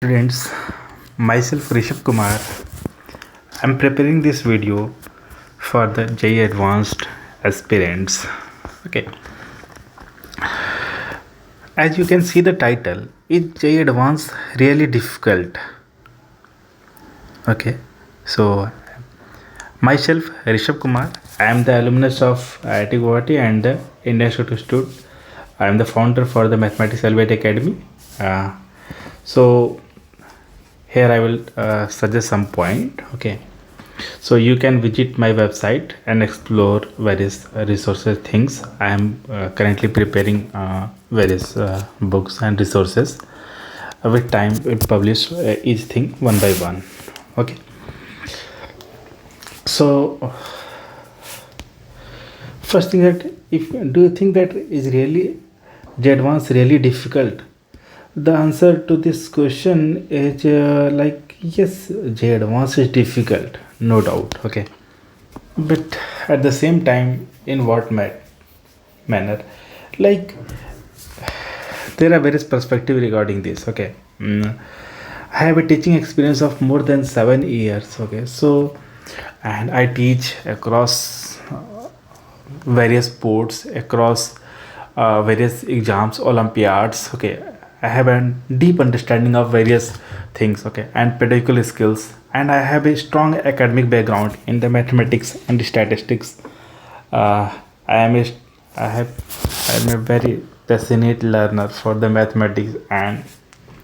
Students, myself Rishabh Kumar. I'm preparing this video for the JEE Advanced aspirants. Okay, as you can see the title, is JEE Advanced really difficult? Okay, so myself Rishabh Kumar. I am the alumnus of IIT Guwahati and the Indian Institute. I am the founder for the Mathematics Elevate Academy. So here I will suggest some point. Okay, so you can visit my website and explore various resources things. I am currently preparing various books and resources. With time we publish each thing one by one. Okay, so first thing, that if do you think that is really JEE Advanced really difficult? The answer to this question is like yes, JEE Advanced is difficult, no doubt. Okay, but at the same time, in what manner? Like there are various perspectives regarding this. Okay, I have a teaching experience of more than 7 years. Okay, so and I teach across various boards, across various exams, olympiads. Okay, I have a deep understanding of various things. Okay, and pedagogical skills, and I have a strong academic background in the mathematics and statistics. uh, I am a I have I am a very passionate learner for the mathematics and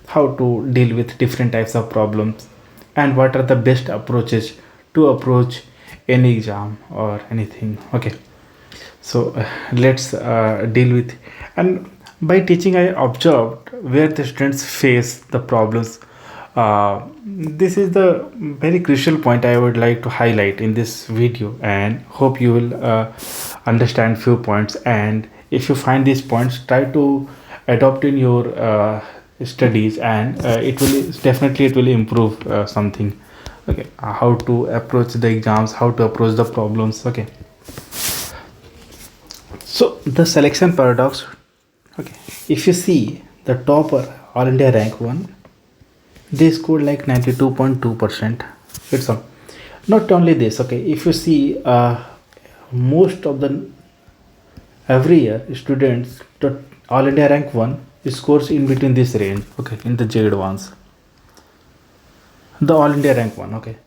how to deal with different types of problems and what are the best approaches to approach any exam or anything. Okay, so let's deal with. And by teaching I observed where the students face the problems. This is the very crucial point I would like to highlight in this video, and hope you will understand few points, and if you find these points, try to adopt in your studies, and it will improve something. Okay, how to approach the exams, how to approach the problems. Okay, so the selection paradox. Okay, if you see the topper all India rank 1, they scored like 92.2%. It's all. Not only this. Okay, if you see most of the every year students to all India rank 1 scores in between this range. Okay, in the JEE Advanced, the all India rank 1. Okay,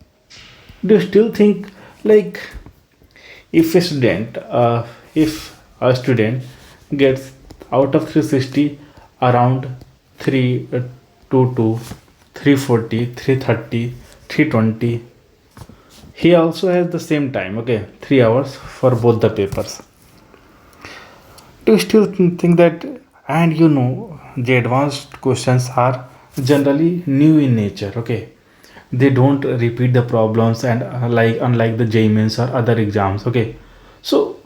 do you still think, like, if a student gets out of 360 around 322, 340, 330, 320, he also has the same time. Okay, 3 hours for both the papers. Do you still think that? And you know, the advanced questions are generally new in nature. Okay, they don't repeat the problems, and like unlike the JEE Mains or other exams. Okay, so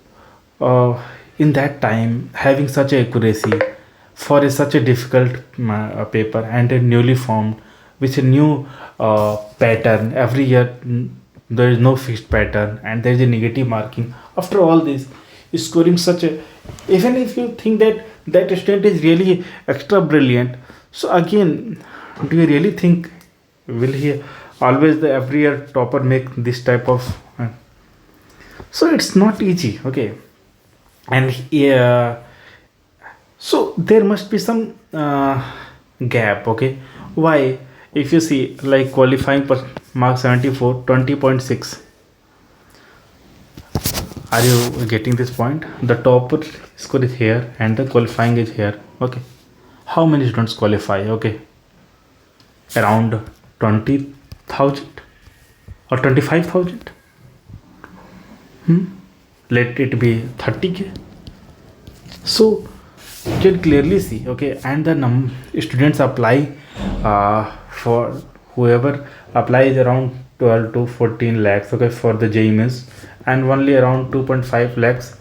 in that time, having such accuracy for such a difficult paper, and a newly formed with a new pattern every year, there is no fixed pattern and there is a negative marking. After all this, scoring such a, even if you think that that student is really extra brilliant, so again, do you really think will he always the every year topper make this type of so it's not easy. Okay, and so there must be some gap. Okay, why? If you see, like, qualifying per mark 74, 20.6. Are you getting this point? The topper score is here and the qualifying is here. Okay, how many students qualify? Okay, around 20,000 or 25,000. Let it be 30K. So you can clearly see. Okay, and the students apply for whoever applies around 12 to 14 lakhs. Okay, for the JEE Mains, and only around 2.5 lakhs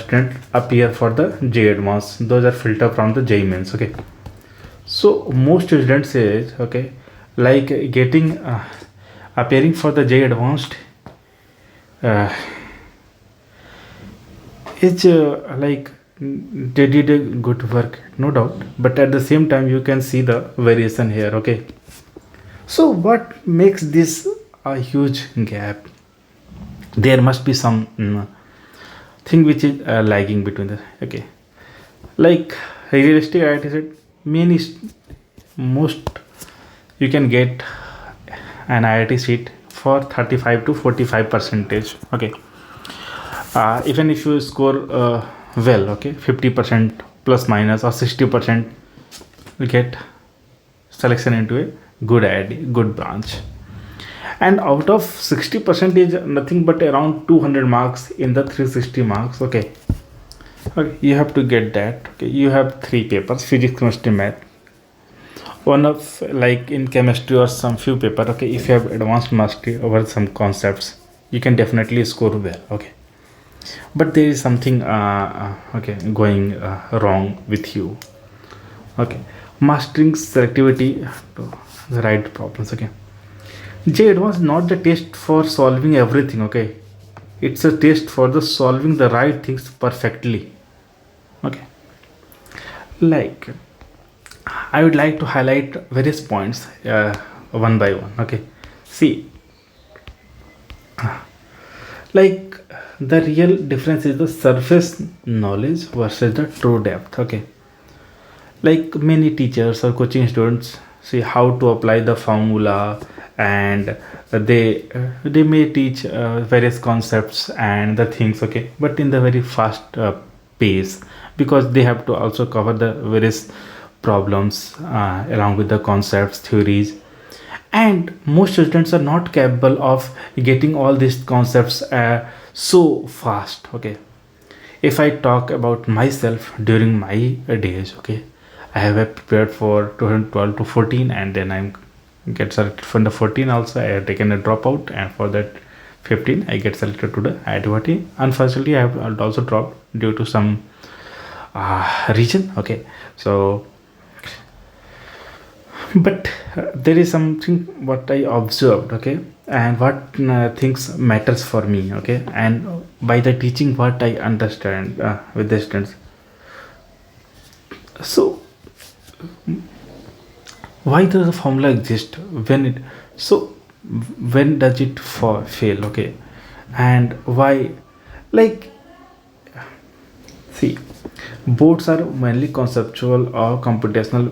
students appear for the JEE Advanced. Those are filtered from the JEE Mains. Okay, so most students say, okay, like getting appearing for the JEE Advanced is like they did a good work, no doubt, but at the same time you can see the variation here. Okay, so what makes this a huge gap? There must be some thing which is lagging between the, okay, like realistic IIT said, many most you can get an IIT seat for 35 to 45 percentage. Okay, even if you score well, okay, 50% plus minus or 60%, you get selection into a good IIT, good branch. And out of 60% is nothing but around 200 marks in the 360 marks. Okay, okay, you have to get that. Okay, you have 3 papers: physics, chemistry, math. One of, like in chemistry or some few paper, okay, if you have advanced mastery over some concepts, you can definitely score well. Okay, but there is something okay, going wrong with you. Okay, mastering selectivity to the right problems. Okay, JEE Advanced not the test for solving everything. Okay, it's a test for the solving the right things perfectly. Okay, like I would like to highlight various points one by one. Okay, see, like the real difference is the surface knowledge versus the true depth. Okay, like many teachers or coaching students see how to apply the formula, and they may teach various concepts and the things. Okay, but in the very fast pace, because they have to also cover the various problems along with the concepts, theories, and most students are not capable of getting all these concepts so fast. Okay, if I talk about myself during my days, okay, I have prepared for 2012 to 14, and then I'm get selected from the 14. Also, I have taken a dropout, and for that 15 I get selected to the IIT. Unfortunately, I have also dropped due to some reason. Okay, so but there is something what I observed. Okay, and what things matters for me. Okay, and by the teaching what I understand with the students. So why does the formula exist? When it, so when does it fail? Okay, and why, like, see, boards are mainly conceptual or computational.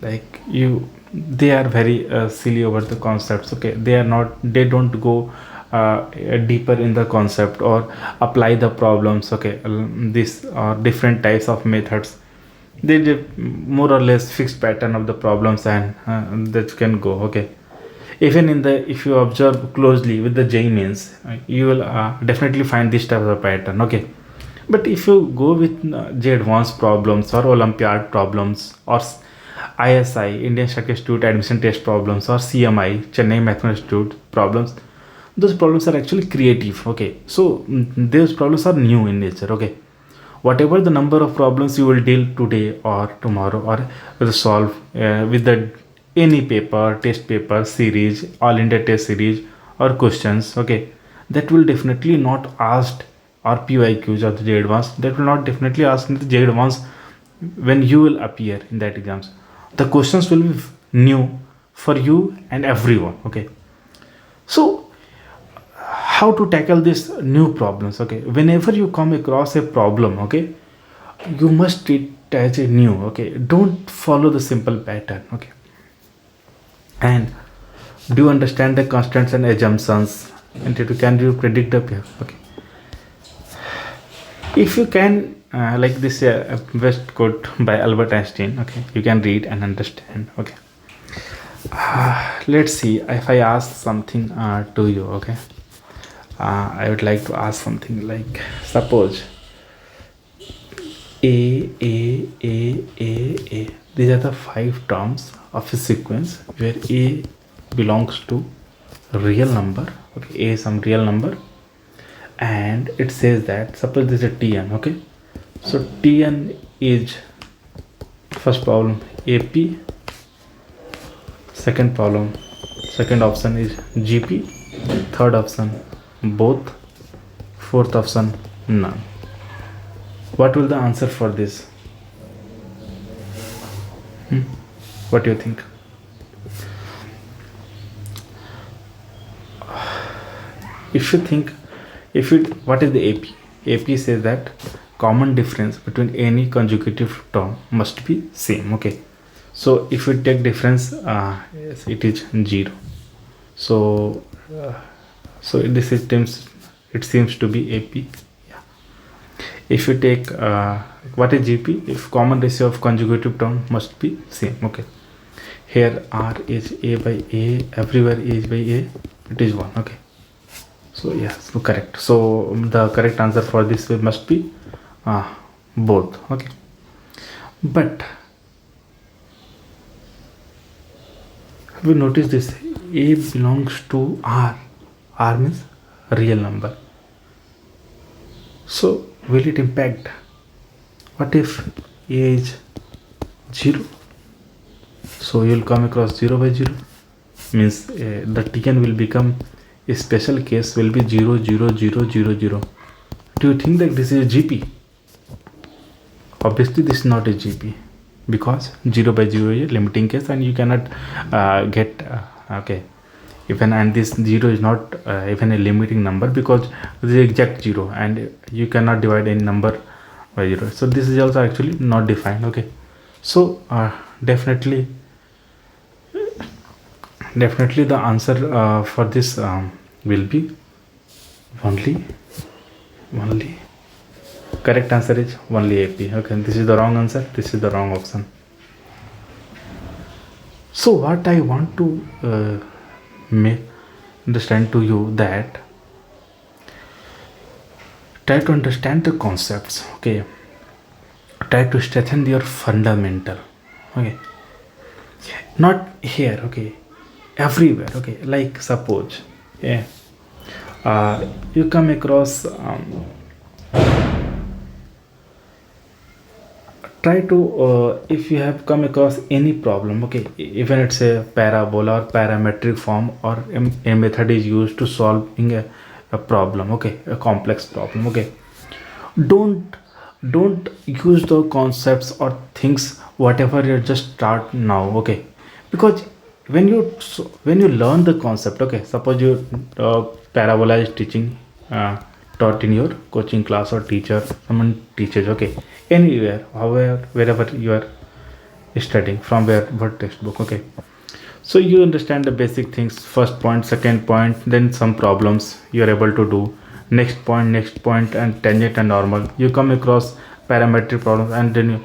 Like you, they are very silly over the concepts. Okay, they are not, they don't go deeper in the concept or apply the problems. Okay, these are different types of methods. They give more or less fixed pattern of the problems, and that can go. Okay, even in the, if you observe closely with the JEE means, you will definitely find this type of pattern. Okay, but if you go with JEE Advanced problems or Olympiad problems or ISI, Indian Statistical Institute admission test problems, or CMI, Chennai Mathematics Institute problems, those problems are actually creative. Okay, so those problems are new in nature. Okay, whatever the number of problems you will deal today or tomorrow, or will solve with the any paper, test paper series, all India test series or questions. Okay, that will definitely not asked, or PYQs or the JEE Advanced, that will not definitely ask in the JEE Advanced when you will appear in that exams. The questions will be new for you and everyone. Okay, so how to tackle these new problems? Okay, whenever you come across a problem, okay, you must treat it as a new. Okay, don't follow the simple pattern. Okay, and do you understand the constants and assumptions, and can you predict the pair? Okay, if you can like this best quote by Albert Einstein. Okay, you can read and understand. Okay, let's see if I ask something to you. Okay, I would like to ask something like, suppose A. These are the 5 terms of a sequence where A belongs to real number. Okay, A is some real number, and it says that, suppose this is a Tn. Okay, so Tn is, first problem AP, second problem, second option is GP, third option both, fourth option none. What will the answer for this? What do you think? If you think, what is the AP? AP says that common difference between any consecutive term must be same. Okay, so if you take difference, yes, it is 0. So this seems, it seems to be AP. Yeah. If you take what is GP? If common ratio of consecutive term must be same. Okay, here R is A by A, everywhere A is by A, it is 1. Okay, so yeah, so correct. So the correct answer for this must be both. Okay, but have you noticed this? A belongs to R. R means real number. So will it impact? What if A is 0? So you will come across 0 by 0, means the Tn will become a special case, will be 0 0 0 0 0. Do you think that this is a GP? Obviously this is not a GP, because 0 by 0 is a limiting case and you cannot get okay, even, and this 0 is not even a limiting number, because this is exact 0 and you cannot divide any number by 0. So this is also actually not defined. Okay, so definitely the answer for this will be only correct answer is only AP. Okay, this is the wrong answer, this is the wrong option. So what I want to make understand to you, that try to understand the concepts. Okay, try to strengthen your fundamental. Okay, not here. Okay, everywhere. Okay, like suppose, yeah, you come across try to if you have come across any problem, okay, even it's a parabola or parametric form, or a method is used to solving a problem, okay, a complex problem. Okay, don't use the concepts or things whatever you just start now. Okay, because when you learn the concept, okay, suppose you parabola is teaching taught in your coaching class, or teacher, someone teaches, okay, anywhere, however, wherever you are studying, from what textbook. Okay, so you understand the basic things, first point, second point, then some problems you are able to do, next point, and tangent and normal, you come across parametric problems, and then you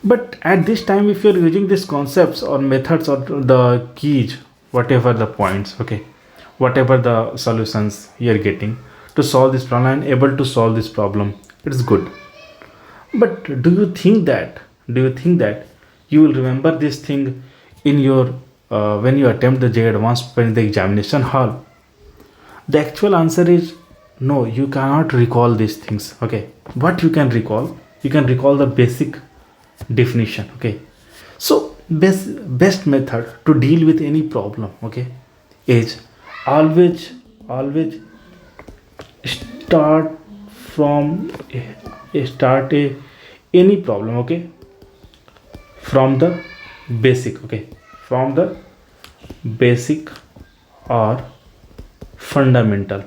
but at this time, if you're using these concepts or methods or the keys, whatever the points, okay, whatever the solutions you're getting to solve this problem and able to solve this problem, it's good. But do you think that you will remember this thing in your when you attempt the JEE Advanced in the examination hall? The actual answer is no, you cannot recall these things. Okay, what you can recall the basic definition. Okay, so best method to deal with any problem, okay, is always start from any problem, okay, from the basic. Okay, from the basic or fundamental.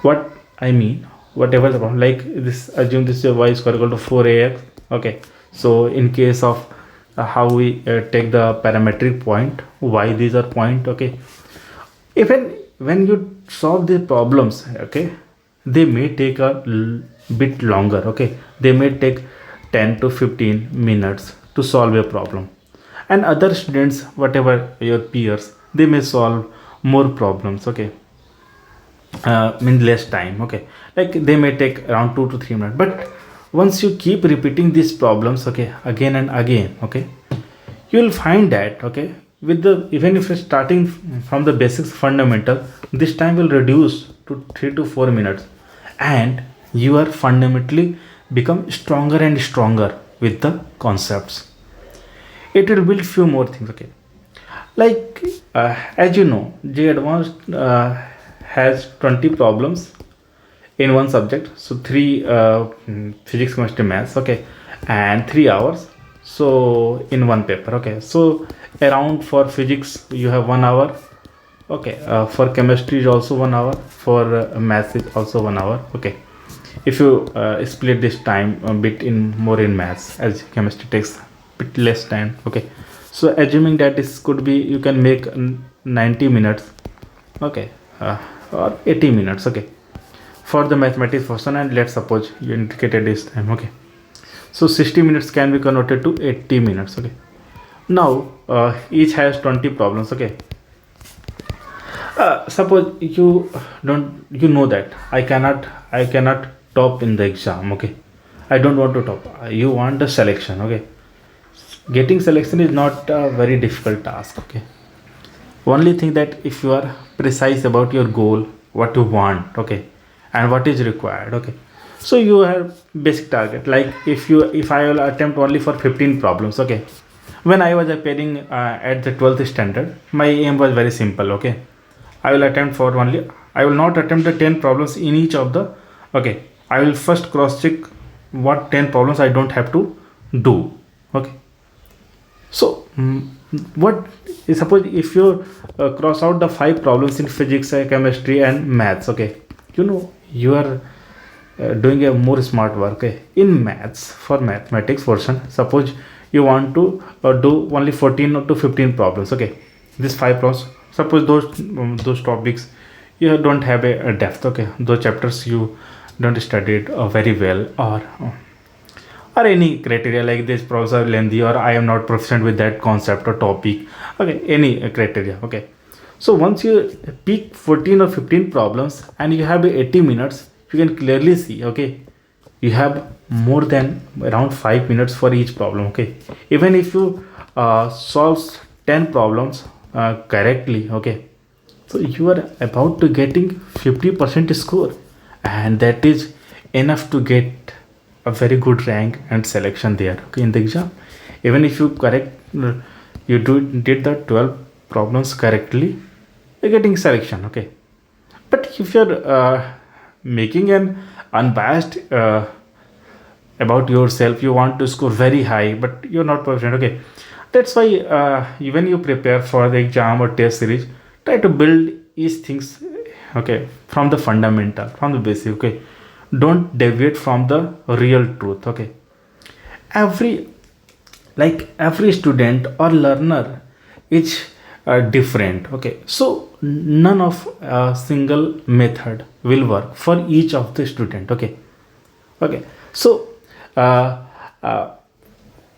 What I mean, whatever the problem, like this, assume this is y square equal to 4ax. Okay, so in case of how we take the parametric point, y, these are point. Okay, even when you solve the problems, okay, they may take a bit longer. Okay, they may take 10 to 15 minutes to solve a problem, and other students, whatever your peers, they may solve more problems. Okay, in less time. Okay, like they may take around 2 to 3 minutes, but once you keep repeating these problems, okay, again and again, okay, you will find that, okay, with the, even if you're starting from the basics fundamental, this time will reduce to 3 to 4 minutes, and you are fundamentally become stronger and stronger with the concepts. It will build few more things. Okay, like as you know, JEE Advanced has 20 problems in one subject. So three physics, chemistry, maths, okay, and 3 hours. So in one paper, okay. So around for physics you have 1 hour, okay. For chemistry is also 1 hour. For maths is also 1 hour, okay. If you split this time a bit in more in maths, as chemistry takes bit less time, okay. So assuming that this could be, you can make 90 minutes, okay, or 80 minutes, okay, for the mathematics portion. And let's suppose you indicated this time, okay. So 60 minutes can be converted to 80 minutes, okay. Now each has 20 problems, okay. Suppose you don't, you know that I cannot top in the exam, okay. I don't want to top, you want the selection, okay. Getting selection is not a very difficult task, okay. Only thing that if you are precise about your goal, what you want, okay, and what is required, okay. So you have basic target, like if I will attempt only for 15 problems, okay. When I was appearing at the 12th standard, my aim was very simple, okay. I will attempt for only, I will not attempt the 10 problems in each of the, okay. I will first cross check what 10 problems I don't have to do, okay. So what suppose if you cross out the 5 problems in physics, chemistry and maths, okay, you know you are doing a more smart work, okay. In maths, for mathematics portion, suppose you want to do only 14 to 15 problems, okay. These 5 problems, suppose those topics you don't have a depth, okay. Those chapters you don't study it very well, or any criteria like this problems are lengthy, or I am not proficient with that concept or topic, okay, any criteria, okay. So once you pick 14 or 15 problems and you have 80 minutes, you can clearly see, okay, you have more than around 5 minutes for each problem, okay. Even if you solve 10 problems correctly, okay, so you are about to getting 50% score, and that is enough to get a very good rank and selection there, okay, in the exam. Even if you did the 12 problems correctly, you're getting selection, okay. But if you're making an unbiased about yourself, you want to score very high but you're not proficient, okay. That's why even you prepare for the exam or test series, try to build these things, okay, from the fundamental, from the basic, okay. Don't deviate from the real truth, okay. Every student or learner is different, okay. So none of a single method will work for each of the student, okay. So uh, uh,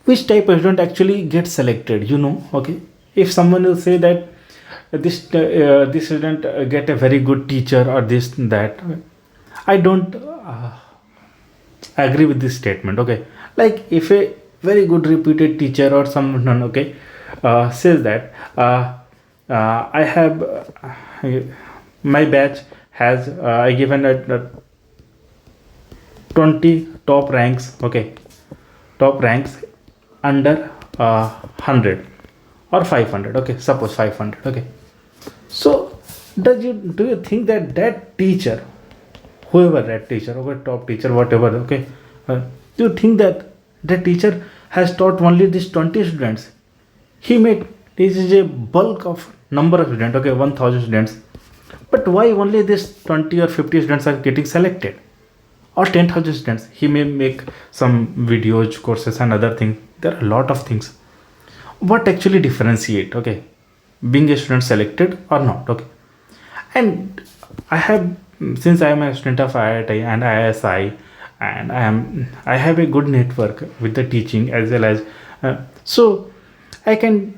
which type of student actually gets selected, okay. If someone will say that this student get a very good teacher or this that, I don't agree with this statement, okay. Like if a very good reputed teacher or someone, okay, says that I have my batch has given a 20 top ranks, okay, top ranks under 100 or 500, okay, suppose 500, okay. So do you think that teacher, whoever that teacher, okay, top teacher, whatever, okay, do you think that the teacher has taught only these 20 students? This is a bulk of number of students, okay, 1000 students, but why only this 20 or 50 students are getting selected, or 10,000 students? He may make some videos, courses and other things. There are a lot of things. What actually differentiate, okay, being a student selected or not, okay. And since I am a student of IIT and ISI, and I have a good network with the teaching as well as so I can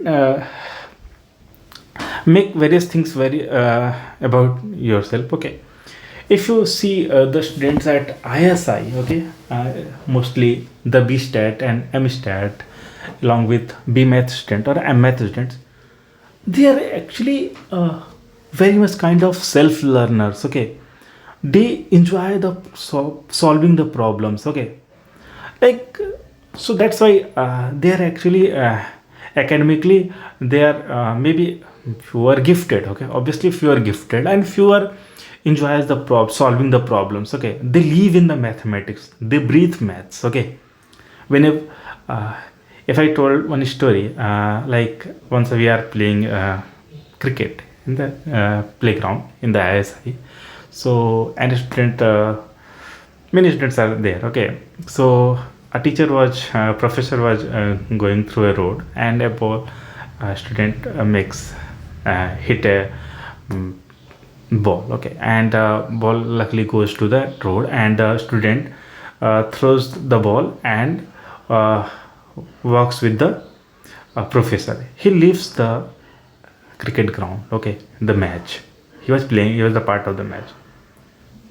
make various things very about yourself, okay. If you see the students at ISI, okay, mostly the B stat and M stat along with B math student or M math students, they are actually very much kind of self learners, okay. They enjoy the solving the problems, okay. Like, so that's why they are actually academically they are maybe few are gifted, okay. Obviously few are gifted and few are enjoys the solving the problems. Okay, they live in the mathematics, they breathe maths. Okay, whenever if I told one story, like once we are playing cricket in the playground in the ISI. So and a student, many students are there. Okay, so a teacher was professor was going through a road, and a ball student makes hit a ball. Okay, and ball luckily goes to the road, and the student throws the ball and walks with the professor. He leaves the cricket ground. Okay, the match he was playing, he was the part of the match.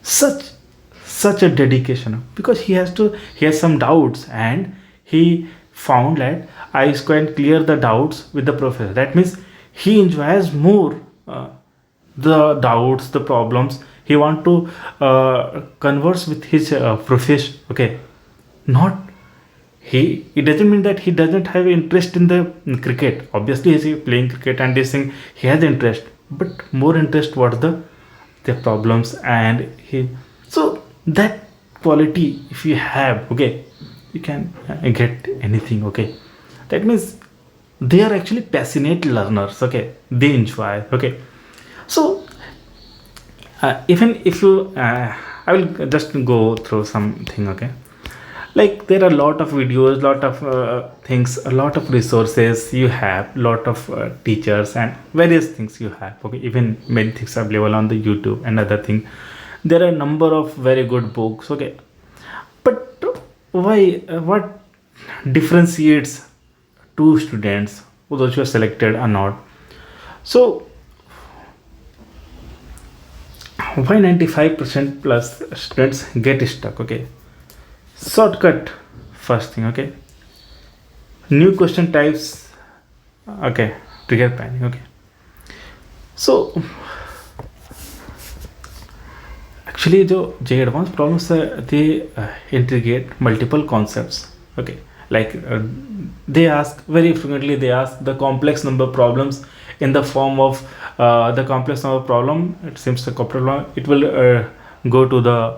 Such a dedication, because he has some doubts, and he found that I can clear the doubts with the professor. That means he enjoys more the doubts, the problems. He want to converse with his professor. Okay, not he. It doesn't mean that he doesn't have interest in the cricket. Obviously he's playing cricket and this thing, he has interest, but more interest what the problems. And he, so that quality if you have, okay, you can get anything. Okay, that means they are actually passionate learners. Okay, they enjoy. Okay, so even if you I will just go through something. Okay, like there are a lot of videos, lot of things, a lot of resources you have, lot of teachers and various things you have. Okay, even many things are available on the YouTube and other thing. There are a number of very good books. Okay, but why what differentiates two students, those who are selected or not? So why 95% plus students get stuck? Okay, shortcut. First thing, okay, new question types, okay, trigger panic. Okay, so actually the JEE advanced problems they integrate multiple concepts. Okay, like they ask very frequently, they ask the complex number problems in the form of the complex number problem. It seems the problem, it will go to the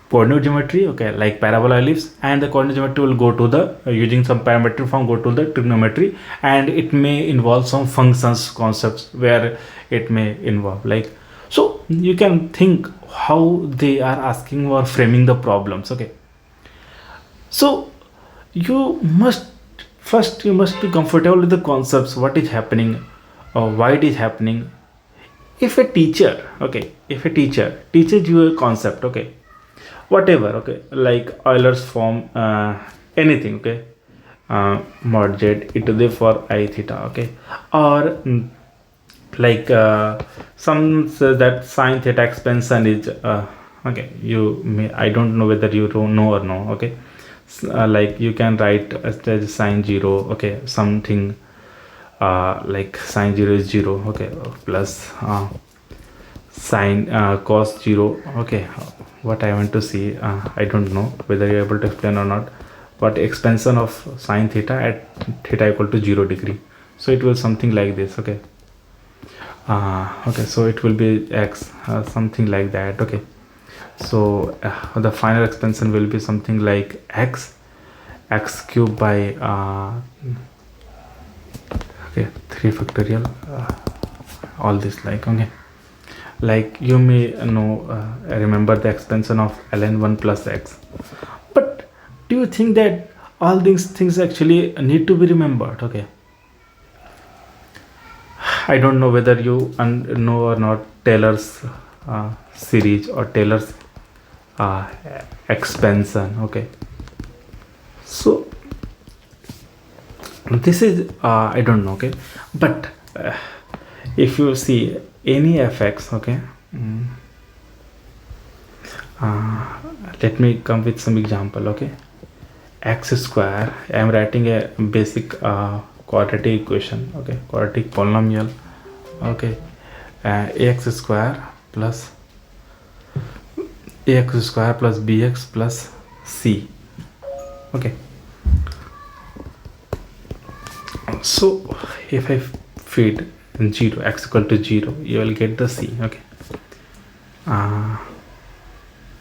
coordinate geometry. Okay, like parabola, ellipse, and the coordinate geometry will go to the using some parametric form, go to the trigonometry, and it may involve some functions concepts where it may involve, like, so you can think how they are asking or framing the problems. Okay, so you must first, you must be comfortable with the concepts, what is happening or why it is happening. If a teacher, okay, if a teacher teaches you a concept, okay, whatever, okay, like Euler's form, anything, okay, mod z e to the for I theta, okay, or like some says that sine theta expansion is okay, you may, I don't know whether you don't know or no. Okay, like you can write as sine 0, okay, something like sine 0 is 0, okay, plus sine cos 0. Okay, what I want to see, I don't know whether you're able to explain or not, but expansion of sine theta at theta equal to 0 degree, so it will something like this. Okay, okay, so it will be x, something like that. Okay, so the final expansion will be something like x cube by okay, 3 factorial, all this, like, okay, like you may know, remember the expansion of ln 1 plus x. But do you think that all these things actually need to be remembered? Okay, I don't know whether you know or not Taylor's series or Taylor's expansion. Okay, so this is I don't know. Okay, but if you see any fx, okay, let me come with some example. Okay, x square, I am writing a basic quadratic equation. Okay, quadratic polynomial. Okay, ax square plus bx plus c. Okay, so if I feed 0, x equal to 0, you will get the c. Okay, uh,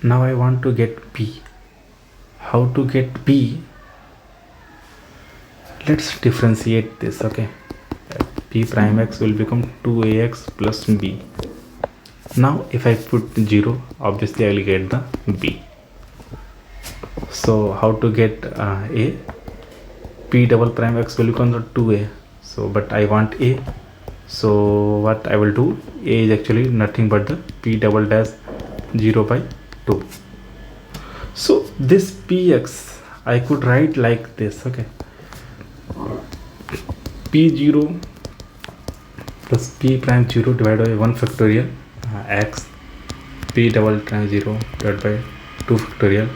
now I want to get p. How to get p? Let's differentiate this. Okay, p prime x will become 2ax plus b. Now if I put 0, obviously I will get the b. So how to get a? P double prime x will become the 2a. So but I want a, so what I will do, a is actually nothing but the p double dash 0 by 2. So this px I could write like this. Okay, p0 plus p prime 0 divided by 1 factorial x p double prime 0 divided by 2 factorial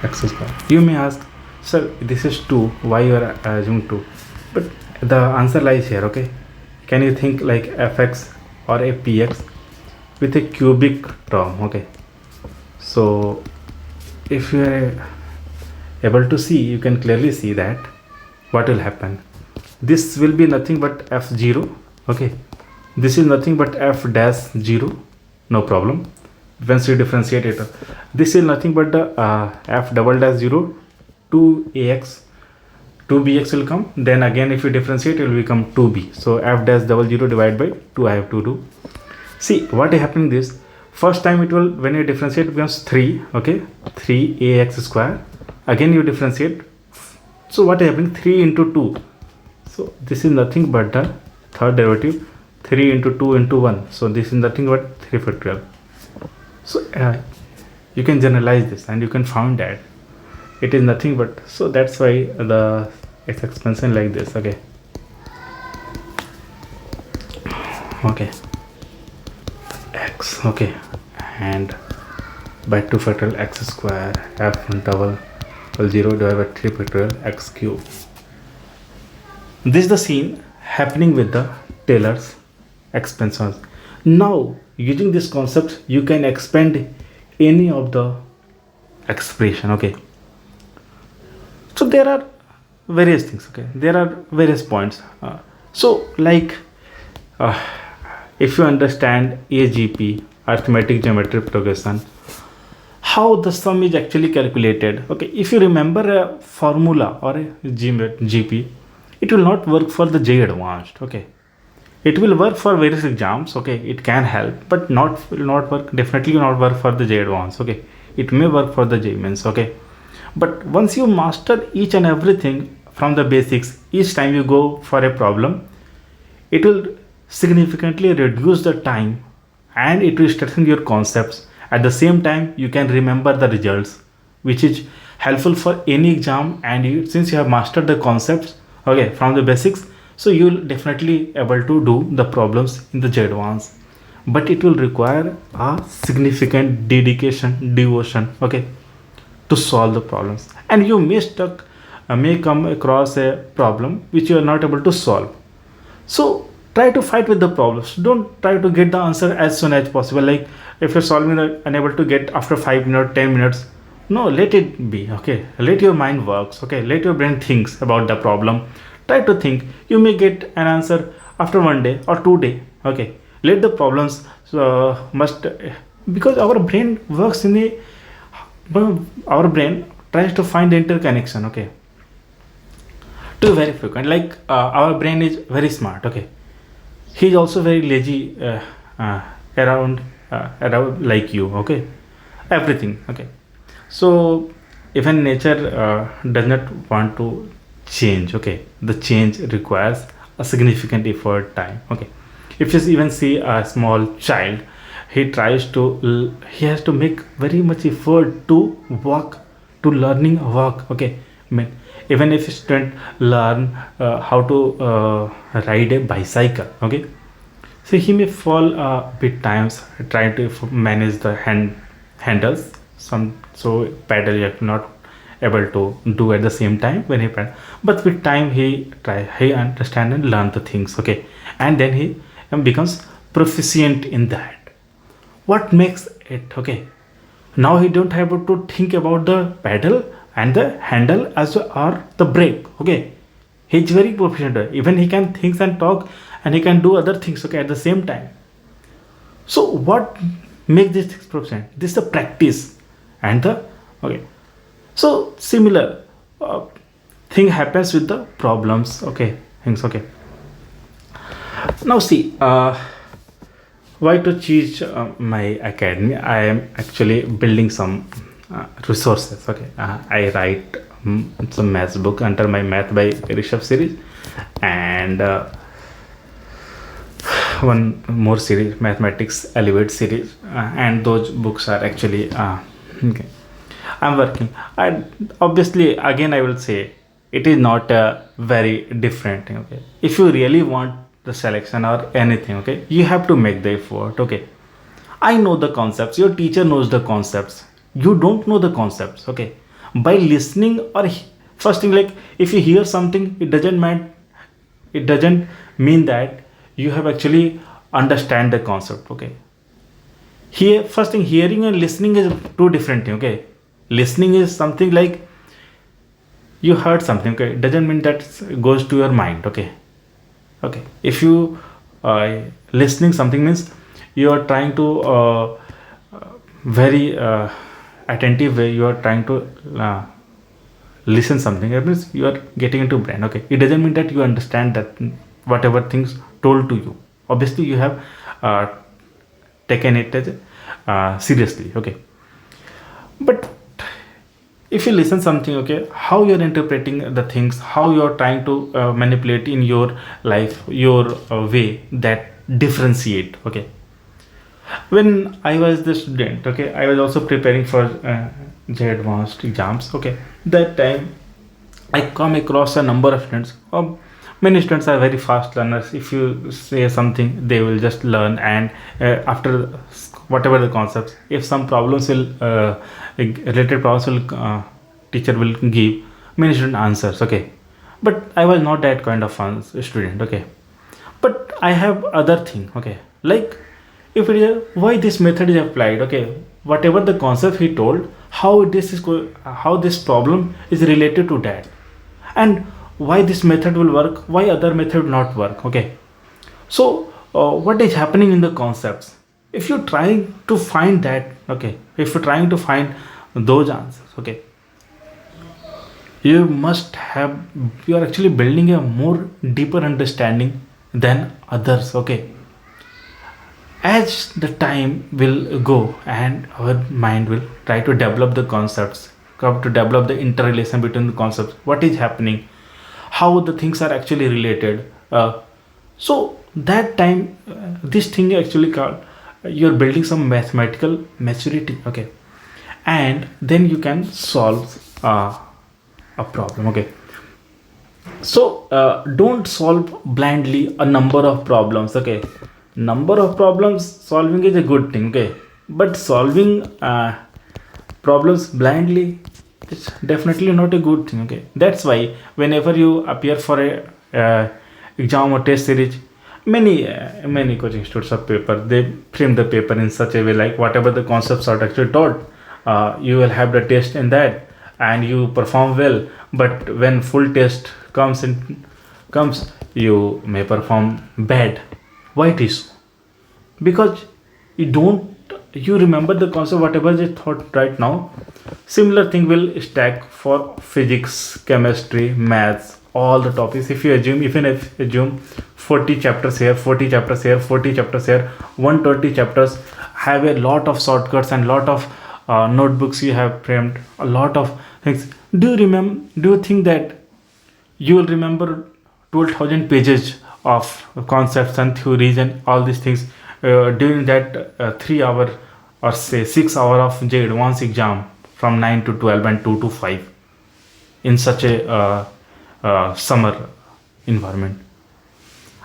x square. You may ask, sir, this is 2, why you are assuming 2? But the answer lies here. Okay, can you think like fx or a px with a cubic term? Okay, so if you are able to see, you can clearly see that what will happen. This will be nothing but f0. Okay, this is nothing but f dash 0, no problem. Once you differentiate it, this is nothing but the f double dash 0, 2ax, 2bx will come. Then again if you differentiate, it will become 2b. So f dash double 0 divided by 2 I have to do. See what is happening this. First time it will, when you differentiate, it becomes 3. Okay, 3ax square. Again you differentiate. So what is happening? 3 into 2. So this is nothing but the third derivative. 3 into 2 into 1. So this is nothing but 3 factorial. So you can generalize this and you can find that it is nothing but, so that's why the it's expansion like this. Okay, okay, x, okay, and by 2 factorial x square f double 0 divided by 3 factorial x cube. This is the scene happening with the Taylor's expansions. Now using this concept, you can expand any of the expression. Okay, so there are various things. Okay, there are various points. So like if you understand AGP, arithmetic geometry progression, how the sum is actually calculated. Okay, if you remember a formula or a GP, it will not work for the JEE Advanced. Okay, it will work for various exams. Okay, it can help, but will not work, definitely not work for the JEE Advanced. Okay, it may work for the JEE Mains. Okay, but once you master each and everything from the basics, each time you go for a problem, it will significantly reduce the time and it will strengthen your concepts. At the same time, you can remember the results, which is helpful for any exam. And since you have mastered the concepts, okay, from the basics, so you will definitely able to do the problems in the JEE Advanced. But it will require a significant dedication, devotion, okay, to solve the problems. And you may come across a problem which you are not able to solve. So try to fight with the problems. Don't try to get the answer as soon as possible. Like if you're solving unable to get after 5 minutes, 10 minutes, no, let it be. Okay, let your mind works. Okay, let your brain thinks about the problem. Try to think. You may get an answer after 1 day or 2 days. Okay, let the problems because our brain works in a, our brain tries to find the interconnection. Okay, to very frequent. Like our brain is very smart. Okay, he is also very lazy around like you. Okay, everything. Okay, so even nature does not want to change. Okay, the change requires a significant effort, time. Okay, if you even see a small child, he has to make very much effort to walk, to learning walk. Okay, I mean, even if a student learn how to ride a bicycle, okay, so he may fall a bit times trying to manage the handles, so pedal you are not able to do at the same time when he pedal. But with time he understand and learn the things. Okay, and then he becomes proficient in that. What makes it? Okay, now he don't have to think about the pedal and the handle as well, or the brake. Okay, he's very proficient. Even he can think and talk, and he can do other things. Okay, at the same time. So what make this 6%. This is the practice and the okay. So similar thing happens with the problems. Okay, things. Okay. Now see, why to choose my academy? I am actually building some resources. Okay, I write some maths book under my Math by Rishabh series, and one more series, Mathematics Elevate series, and those books are actually okay. I'm working, and obviously, again, I will say it is not a very different thing. Okay, if you really want the selection or anything, okay, you have to make the effort. Okay, I know the concepts. Your teacher knows the concepts. You don't know the concepts. Okay, by listening or first thing, like if you hear something, it doesn't mean that you have actually understand the concept. Okay, here first thing, hearing and listening is two different thing. Okay, listening is something like you heard something. Okay, it doesn't mean that goes to your mind. Okay, okay, if you listening something means you are trying to very attentive way, you are trying to listen something. It means you are getting into brain. Okay, it doesn't mean that you understand that whatever things told to you. Obviously you have taken it as seriously. Okay, but if you listen something, okay, how you're interpreting the things, how you're trying to manipulate in your life, your way, that differentiate. Okay, when I was the student, okay, I was also preparing for JEE Advanced exams. Okay, that time I come across a number of students. Many students are very fast learners. If you say something, they will just learn, and after whatever the concepts, if some problems will related problems will teacher will give, many student answers. Okay, but I was not that kind of student. Okay, but I have other thing. Okay, like if it is why this method is applied. Okay, whatever the concept he told, how this is how this problem is related to that, and why this method will work, why other method will not work. Okay, so what is happening in the concepts, if you're trying to find that. Okay, if you're trying to find those answers, okay, you must have, you are actually building a more deeper understanding than others. Okay, as the time will go and our mind will try to develop the concepts, come to develop the interrelation between the concepts, what is happening, how the things are actually related. So that time, this thing actually called, you're building some mathematical maturity. Okay, and then you can solve a problem. Okay, so don't solve blindly a number of problems. Okay, number of problems solving is a good thing. Okay, but solving problems blindly is definitely not a good thing. Okay, that's why whenever you appear for a exam or test series, many coaching institutes of paper, they frame the paper in such a way like whatever the concepts are actually taught, you will have the test in that and you perform well, but when full test comes, you may perform bad. Why it is so? Because you remember the concept whatever they thought right now. Similar thing will stack for physics, chemistry, maths, all the topics. If you assume, even if assume 40 chapters here, 40 chapters here, 40 chapters here, 120 chapters, have a lot of shortcuts and lot of notebooks you have framed, a lot of things. Do you think that you will remember 12,000 pages of concepts and theories and all these things during that 3 hour or say 6 hour of JEE Advanced exam from 9 to 12 and 2 to 5 in such a summer environment?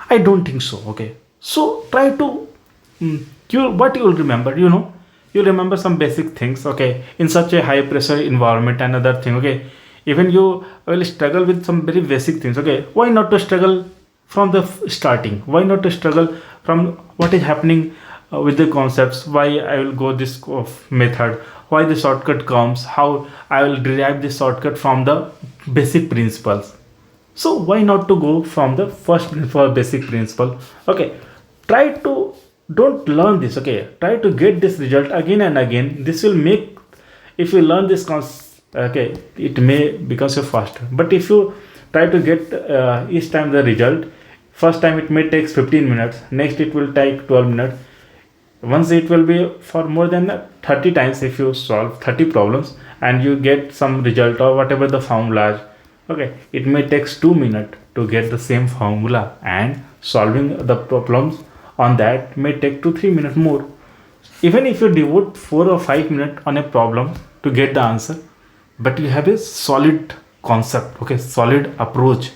I don't think so. Okay, so try to what you will remember, you remember some basic things. Okay, in such a high pressure environment, another thing. Okay, even you will struggle with some very basic things. Okay, why not to struggle from the starting? Why not to struggle from what is happening with the concepts? Why I will go this method, why the shortcut comes, how I will derive this shortcut from the basic principles. So why not to go from the first principle, basic principle? Okay, try to don't learn this. Okay, try to get this result again and again. This will make, if you learn this okay, it may becomes your faster. But if you try to get each time the result, first time it may takes 15 minutes, next it will take 12 minutes, once it will be for more than 30 times. If you solve 30 problems and you get some result or whatever the formula is, okay, it may takes 2 minutes to get the same formula, and solving the problems on that may take 2-3 minutes more. Even if you devote 4 or 5 minutes on a problem to get the answer, but you have a solid concept, okay, solid approach,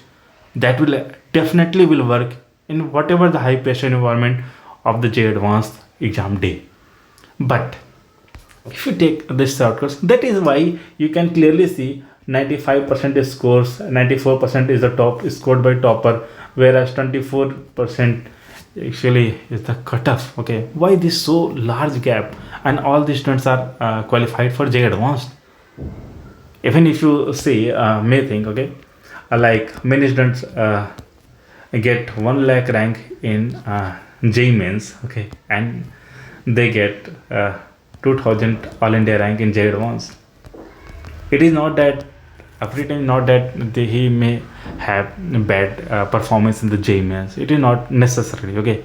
that will definitely will work in whatever the high pressure environment of the JEE Advanced exam day. But if you take this shortcuts, that is why you can clearly see 95% is scores, 94% is the top scored by topper, whereas 24% actually is the cutoff. Okay, why this so large gap, and all the students are qualified for JEE Advanced? Even if you say may think, okay, like many students get 1 lakh rank in JEE mains, okay, and they get 2000 all India rank in JEE Advanced. It is not that every time, not that he may have bad performance in the JEE mains. It is not necessarily, okay,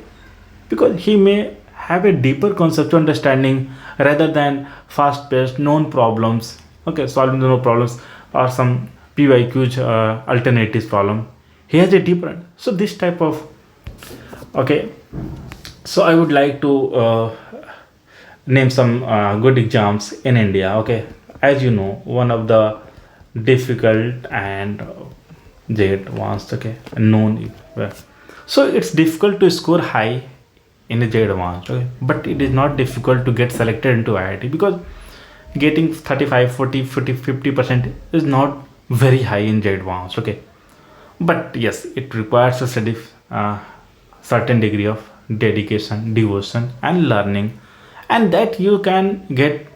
because he may have a deeper conceptual understanding rather than fast-paced known problems, okay, solving the known problems or some PYQs alternatives problem. He has a deeper, so this type of, okay, so I would like to name some good exams in India. Okay, as you know, one of the difficult and JEE Advanced, okay, known. So it's difficult to score high in a JEE Advanced, okay, but it is not difficult to get selected into IIT, because getting 35, 40, 50% is not very high in JEE Advanced, okay. But yes, it requires a study, certain degree of dedication, devotion and learning, and that you can get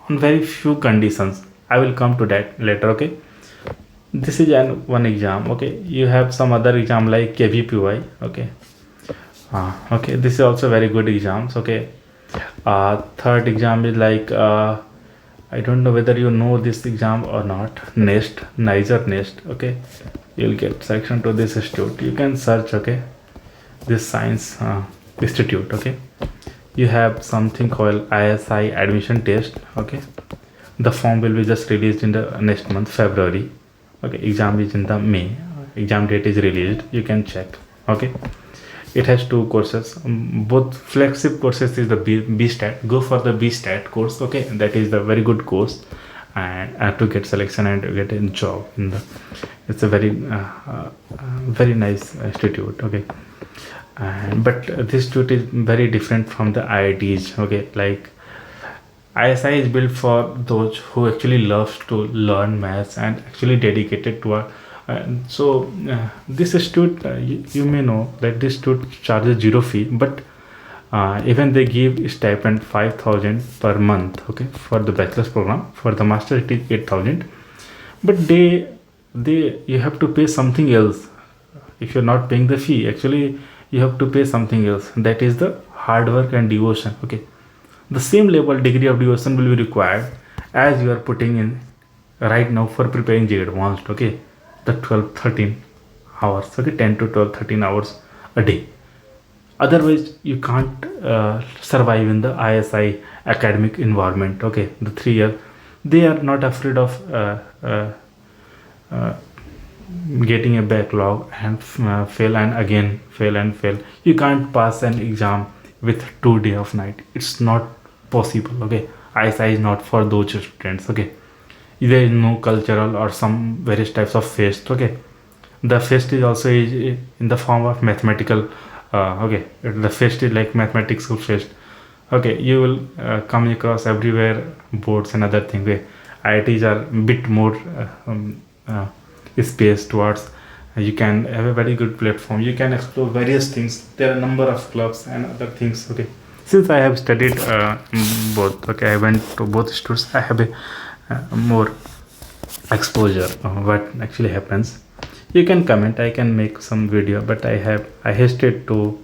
on very few conditions. I will come to that later, okay. This is one exam, okay. You have some other exam like KVPY, okay. Okay, this is also very good exams, okay. Third exam is like I don't know whether you know this exam or not, Niger Nest, okay. You'll get selection to this institute. You can search, okay, this science institute, okay. You have something called ISI admission test, okay. The form will be just released in the next month, February, okay. Exam is in the May, exam date is released, you can check, okay. It has 2 courses, both flagship courses is the B-Stat. Go for the B-Stat course, okay, that is the very good course, and to get selection and to get a job in the, it's a very very nice institute, okay. And but this institute is very different from the IITs, okay. Like ISI is built for those who actually loves to learn maths and actually dedicated to this institute, you may know that this institute charges 0 fee, but even they give stipend 5,000 per month, okay, for the bachelor's program. For the master it is 8,000, but you have to pay something else. If you're not paying the fee, actually you have to pay something else, that is the hard work and devotion, okay. The same level degree of devotion will be required as you are putting in right now for preparing JEE Advanced, okay. The 12-13 hours, okay, 10 to 12, 13 hours a day. Otherwise you can't survive in the ISI academic environment, okay. The 3 year, they are not afraid of getting a backlog and fail and again fail and fail. You can't pass an exam with 2 days of night. It's not possible, okay. ISI is not for those students, okay. There is no cultural or some various types of fest, okay. The fest is also in the form of mathematical, okay. The fest is like mathematics fest, okay. You will come across everywhere boards and other things, okay. IITs are a bit more space towards, you can have a very good platform, you can explore various things. There are a number of clubs and other things, okay. Since I have studied both, okay, I went to both institutes, I have a more exposure what actually happens. You can comment, I can make some video, but I hesitate to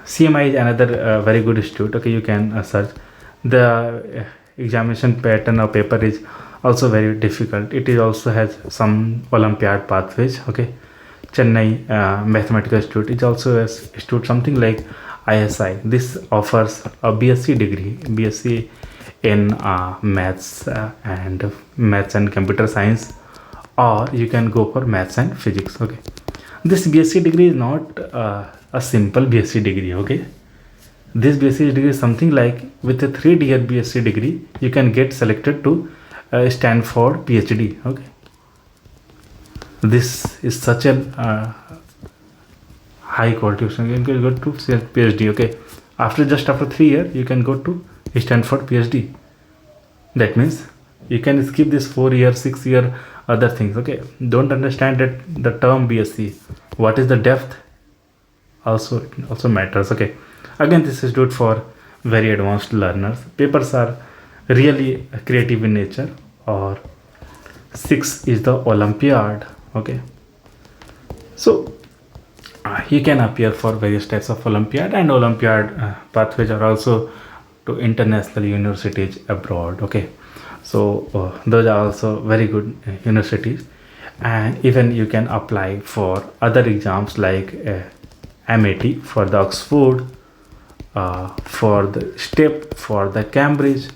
CMI is another very good institute. Okay, you can search. The examination pattern of paper is also very difficult. It is also has some Olympiad pathways. Okay, Chennai Mathematical Institute is also a institute something like ISI. This offers a BSc degree, BSc in maths and computer science, or you can go for maths and physics. Okay, this BSc degree is not a simple BSc degree. Okay, this BSc degree is something like with a 3-year BSc degree you can get selected to stand for PhD. Okay, this is such a high quality. You can go to PhD. Okay, after 3 years you can go to Stanford PhD. That means you can skip this 4 year 6 year other things. Okay, don't understand that the term BSc, what is the depth, also it also matters. Okay, again this is good for very advanced learners. Papers are really creative in nature. Or 6 is the Olympiad. Okay, so he can appear for various types of Olympiad, and Olympiad pathways are also to international universities abroad. Okay, so those are also very good universities, and even you can apply for other exams like MAT for the Oxford, for the STEP, for the Cambridge.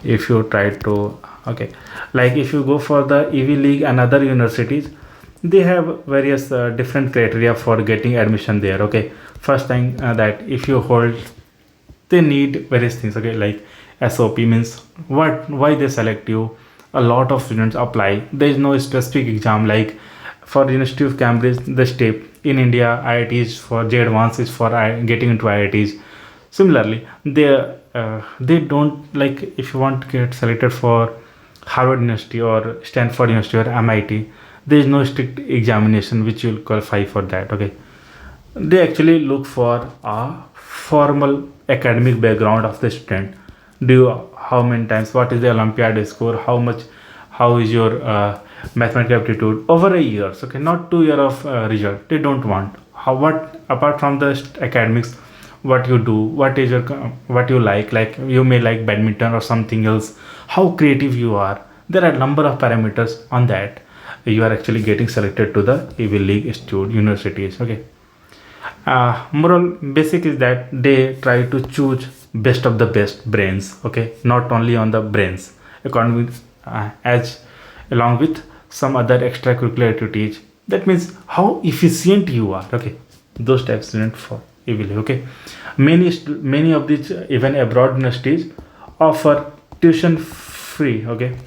If you try to, okay, like if you go for the Ivy League and other universities, they have various different criteria for getting admission there. Okay, first thing that if you hold, they need various things. Okay, like SOP means what, why they select you. A lot of students apply. There is no specific exam. Like for University of Cambridge, the STEP. In India, IITs for JEE Advanced is for getting into IITs. Similarly, they don't, like if you want to get selected for Harvard University or Stanford University or MIT, there is no strict examination which will qualify for that. Okay, they actually look for a formal academic background of the student. Do you, how many times, what is the Olympiad score, how much, how is your mathematical aptitude over a year. Okay, not 2 year of result. They don't want how, what apart from the academics, what you do, what is your what you like you may like badminton or something else, how creative you are. There are a number of parameters on that you are actually getting selected to the Ivy League institute universities. Okay, moral basic is that they try to choose best of the best brains. Okay, not only on the brains, according as along with some other extracurricular activities. That means how efficient you are. Okay, those types of student for Ivy League. Okay, many of these even abroad universities offer tuition free. Okay,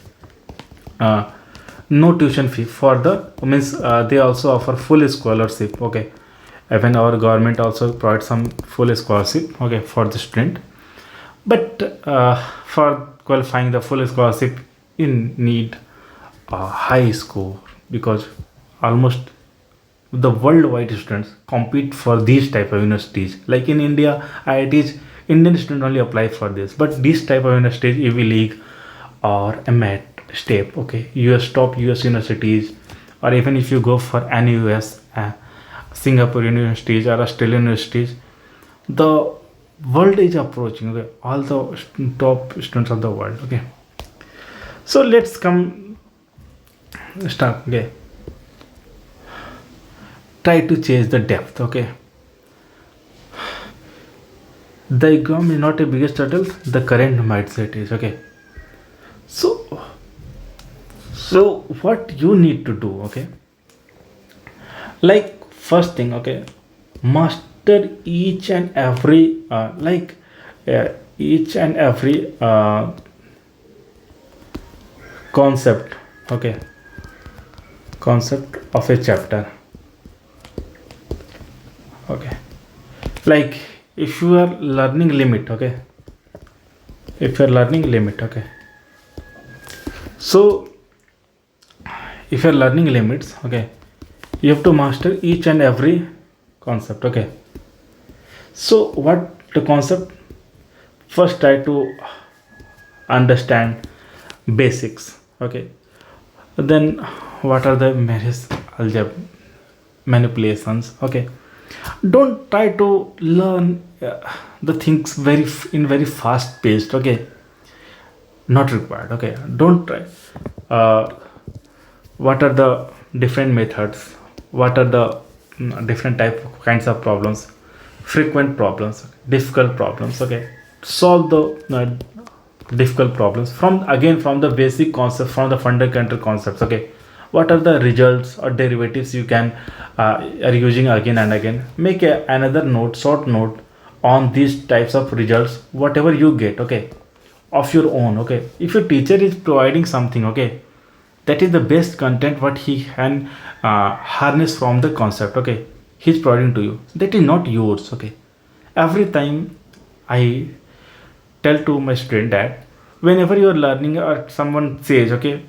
no tuition fee for the means they also offer full scholarship. Okay, even our government also provides some full scholarship. Okay, for the student, but for qualifying the full scholarship in need a high score, because almost the worldwide students compete for these type of universities. Like in India, IITs, Indian students only apply for this, but this type of universities, Ivy League or MAT, STEP, okay, top US universities, or even if you go for any US Singapore universities or Australian universities, the world is approaching. Okay, all the top students of the world. Okay, so let's come start. Okay, try to change the depth. Okay, the exam is not a biggest hurdle, the current mindset is. Okay, so what you need to do. Okay, like first thing, okay, master each and every each and every concept. Okay, concept of a chapter. Okay, like if you are learning limit. Okay, if you are learning limit. Okay, so if you are learning limits, okay, you have to master each and every concept. Okay, so what the concept, first try to understand basics. Okay, then what are the various algebra manipulations. Okay, Don't try to learn the things in very fast paced. Okay, not required. Okay, don't try. uh, what are the different methods, what are the different kinds of problems, frequent problems, difficult problems. Okay, solve the difficult problems from the basic concept, from the fundamental concepts. Okay, what are the results or derivatives you can are using again and again. Make another note, short note on these types of results, whatever you get. Okay, of your own. Okay, if your teacher is providing something, okay, that is the best content what he can harness from the concept. Okay, he's providing to you, that is not yours. Okay, every time I tell to my student that whenever you are learning or someone says, okay,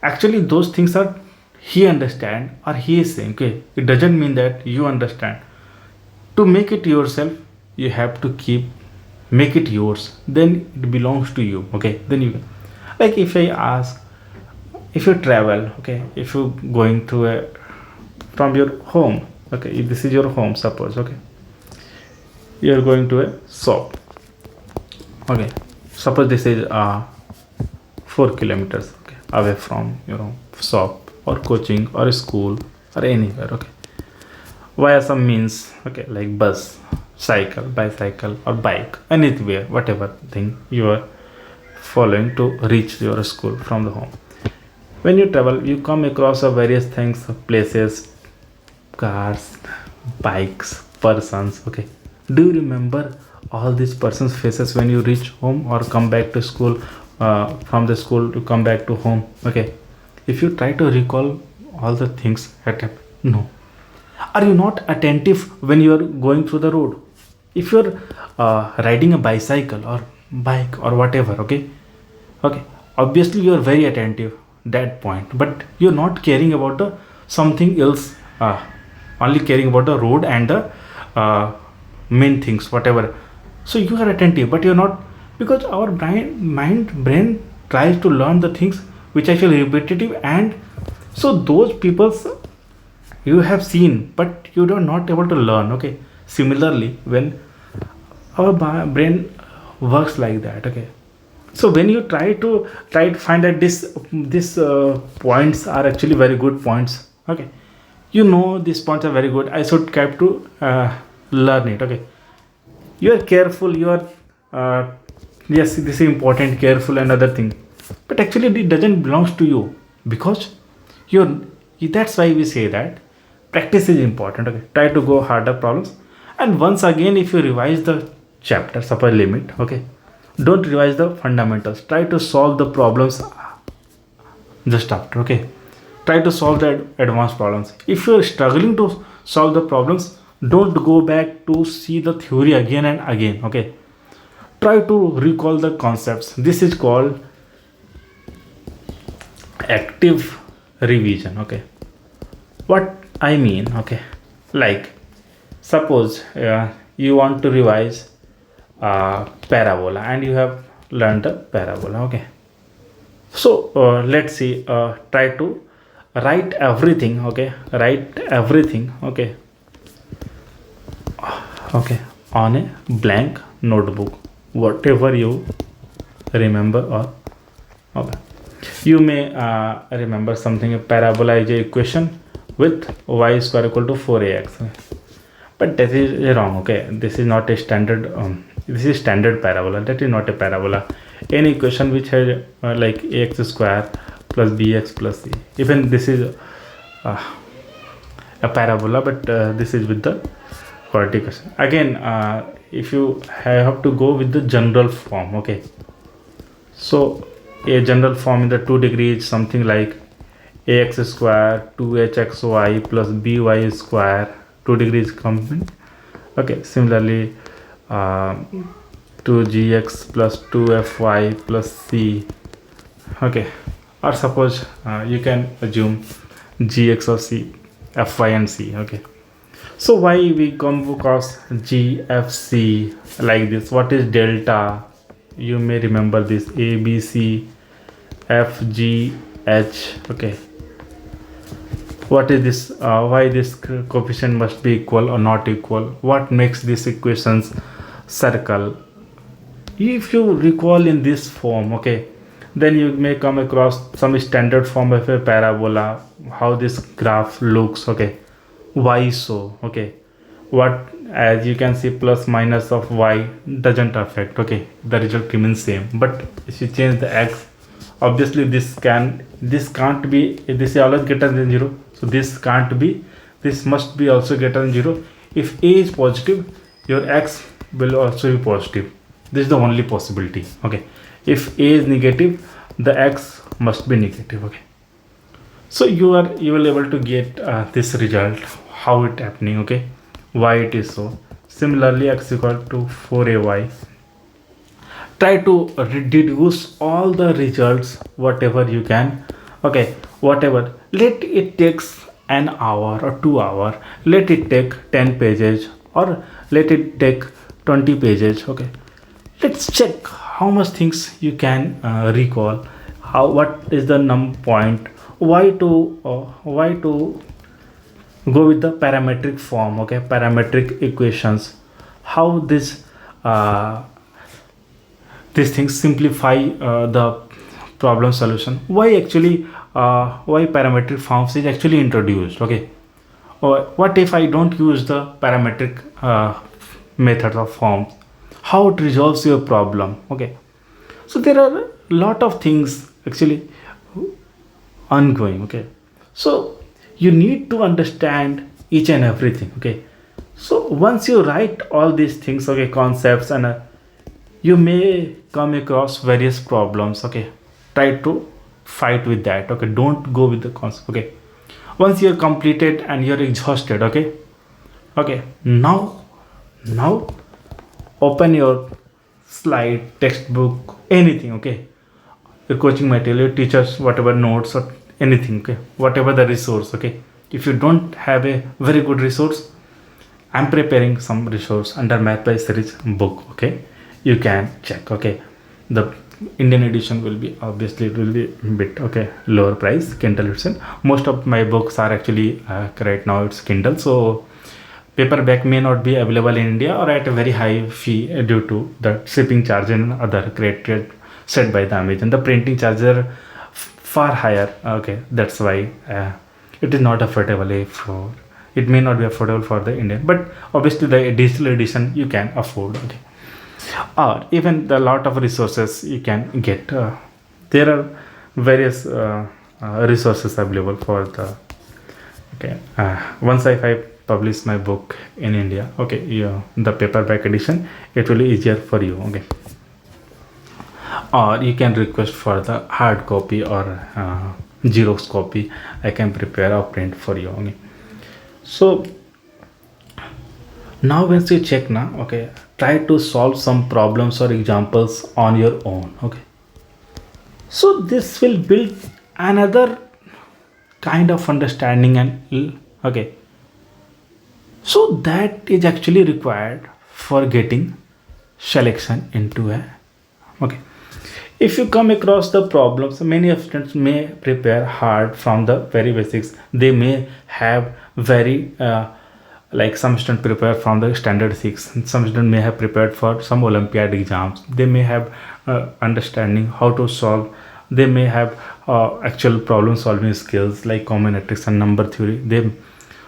actually those things are he understand or he is saying. Okay, it doesn't mean that you understand. To make it yourself, you have to make it yours, then it belongs to you. Okay, then you, like if I ask, if you travel, okay, if you going to a from your home, okay, if this is your home, suppose, okay, you are going to a shop. Okay, suppose this is 4 kilometers, okay, away from your shop or coaching or school or anywhere. Okay, via some means, okay, like bus, cycle, bicycle or bike, anywhere, whatever thing you are following to reach your school from the home. When you travel, you come across various things, places, cars, bikes, persons. Okay, do you remember all these persons faces when you reach home or come back to school, from the school to come back to home? Okay, if you try to recall all the things that happen, no. Are you not attentive when you are going through the road? If you're riding a bicycle or bike or whatever, okay, okay, obviously you are very attentive that point, but you're not caring about the something else, only caring about the road and the main things, whatever. So you are attentive, but you're not, because our brain tries to learn the things which are actually repetitive, and so those people's you have seen, but you are not able to learn. Okay, similarly, when our brain works like that. Okay, so when you try to find that this points are actually very good points. Okay, you know these points are very good, I should have to learn it. Okay, you are careful, you are yes, this is important, careful and other thing, but actually it doesn't belongs to you, because you're, that's why we say that practice is important. Okay, try to go harder problems, and once again, if you revise the chapters upper limit, okay, don't revise the fundamentals, try to solve the problems just after. Okay, try to solve the advanced problems. If you're struggling to solve the problems, don't go back to see the theory again and again. Okay, try to recall the concepts. This is called active revision. Okay, what I mean, okay, like suppose you want to revise parabola and you have learned the parabola. Okay, so let's see, try to write everything. Okay, write everything. Okay, okay, on a blank notebook, whatever you remember. Or okay, you may remember something, a parabola is a equation with y square equal to 4ax, but that is wrong. Okay, this is not a standard this is standard parabola, that is not a parabola. Any equation which has like ax square plus bx plus c, even this is a parabola, but this is with the vertical. Again, if you have to go with the general form. Okay, so a general form in the 2 degrees something like ax square 2hxy plus by square 2 degrees complement. Okay, similarly 2gx plus 2fy plus c. Okay, or suppose you can assume gx of c, fy and c. Okay, so why we come across gfc like this? What is delta? You may remember this a b c f g h. Okay, what is this, why this coefficient must be equal or not equal, what makes these equations circle. If you recall in this form, okay, then you may come across some standard form of a parabola, how this graph looks, okay, why so, okay, what, as you can see, plus minus of y doesn't affect, okay, the result remains same. But if you change the x, obviously this can't be, this is always greater than 0, so this can't be, this must be also greater than 0. If a is positive, your x will also be positive. This is the only possibility, okay. If a is negative, the x must be negative, okay. So you will able to get this result, how it happening, okay, why it is so. Similarly, x equal to 4ay, try to reduce all the results whatever you can, okay, whatever, let it takes an hour or 2 hour, let it take 10 pages or let it take 20 pages, okay. Let's check how much things you can recall, how, what is the point, why to go with the parametric form, okay, parametric equations, how this these things simplify the problem solution, why actually why parametric forms is actually introduced, okay. Or what if I don't use the parametric methods of forms, how it resolves your problem, okay. So there are a lot of things actually ongoing, okay. So you need to understand each and everything, okay. So once you write all these things, okay, concepts, and you may come across various problems, okay, try to fight with that, okay, don't go with the concept, okay. Once you're completed and you're exhausted, okay, now open your slide, textbook, anything, okay, your coaching material, your teachers, whatever notes or anything, okay, whatever the resource, okay. If you don't have a very good resource, I'm preparing some resource under Math by Series book, okay, you can check, okay. The Indian edition will be, obviously it will be a bit, okay, lower price, Kindle edition. Most of my books are actually right now it's Kindle, so paperback may not be available in India or at a very high fee due to the shipping charge and other criteria set by the Amazon. The printing charges are far higher, okay, that's why it is not affordable for, it may not be affordable for the Indian, but obviously the digital edition you can afford, okay. Or even the lot of resources you can get, there are various resources available for the, okay, once I publish my book in India, okay, yeah, the paperback edition, it will be easier for you, okay. Or you can request for the hard copy or Xerox copy, I can prepare or print for you, okay. So now once you check now, okay, try to solve some problems or examples on your own, okay. So this will build another kind of understanding and, okay, so that is actually required for getting selection into a, okay. If you come across the problems, many of students may prepare hard from the very basics, they may have very like some students prepare from the standard 6, some students may have prepared for some Olympiad exams, they may have understanding how to solve, they may have actual problem solving skills like combinatorics and number theory.